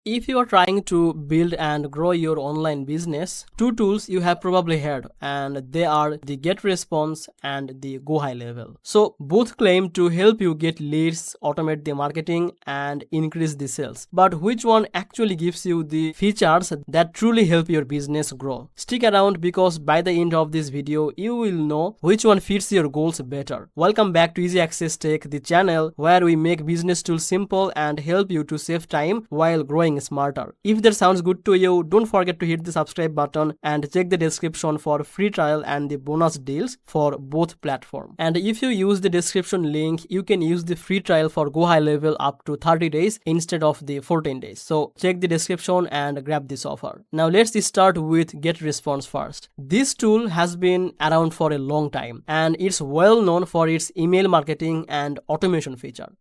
If you are trying to build and grow your online business, two tools you have probably heard, and they are the GetResponse and the GoHighLevel. So both claim to help you get leads, automate the marketing, and increase the sales. But which one actually gives you the features that truly help your business grow? Stick around because by the end of this video, you will know which one fits your goals better. Welcome back to Easy Access Tech, the channel where we make business tools simple and help you to save time while growing smarter. If that sounds good to you, don't forget to hit the subscribe button and check the description for free trial and the bonus deals for both platforms. And if you use the description link, you can use the free trial for GoHighLevel up to 30 days instead of the 14 days. So check the description and grab this offer. Now let's start with GetResponse first. This tool has been around for a long time and it's well known for its email marketing and automation feature.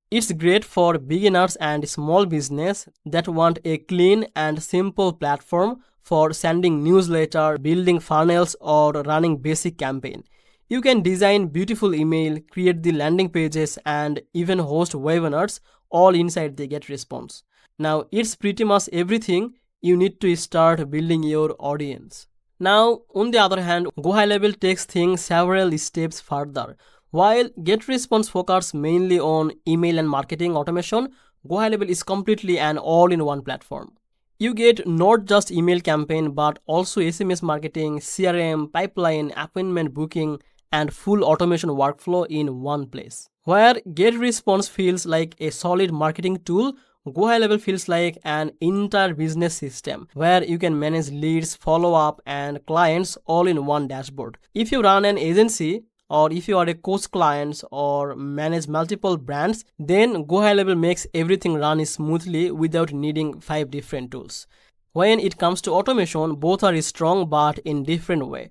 It's great for beginners and small business that want a clean and simple platform for sending newsletter, building funnels, or running basic campaign. You can design beautiful email, create the landing pages, and even host webinars all inside the GetResponse. Now it's pretty much everything you need to start building your audience. Now on the other hand, GoHighLevel takes things several steps further. While GetResponse focuses mainly on email and marketing automation, GoHighLevel is completely an all-in-one platform. You get not just email campaign but also SMS marketing, CRM, pipeline, appointment booking, and full automation workflow in one place. Where GetResponse feels like a solid marketing tool, GoHighLevel feels like an entire business system where you can manage leads, follow-up, and clients all in one dashboard. If you run an agency, or if you are a coach client or manage multiple brands, then GoHighLevel makes everything run smoothly without needing 5 different tools. When it comes to automation, both are strong but in different way.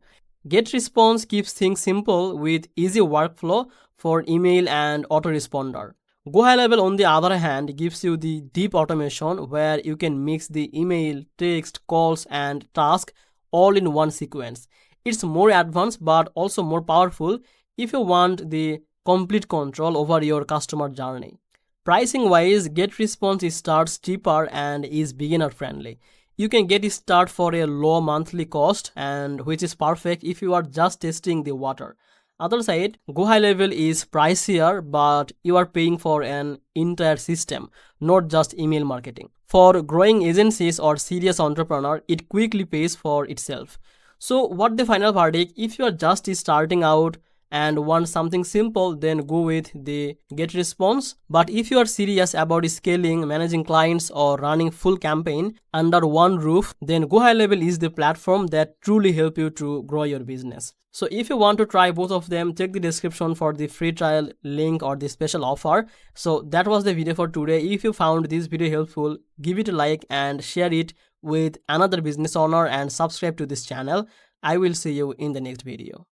GetResponse keeps things simple with easy workflow for email and autoresponder. GoHighLevel on the other hand gives you the deep automation where you can mix the email, text, calls, and tasks all in one sequence. It's more advanced but also more powerful if you want the complete control over your customer journey. Pricing wise, GetResponse starts cheaper and is beginner friendly. You can get started for a low monthly cost, and which is perfect if you are just testing the water. Other side, GoHighLevel is pricier but you are paying for an entire system, not just email marketing. For growing agencies or serious entrepreneur, it quickly pays for itself. So what the final verdict? If you are just starting out and want something simple, then go with the GetResponse. But if you are serious about scaling, managing clients, or running full campaign under one roof, then GoHighLevel is the platform that truly help you to grow your business. So if you want to try both of them, check the description for the free trial link or the special offer. So that was the video for today. If you found this video helpful, give it a like and share it with another business owner and subscribe to this channel. I will see you in the next video.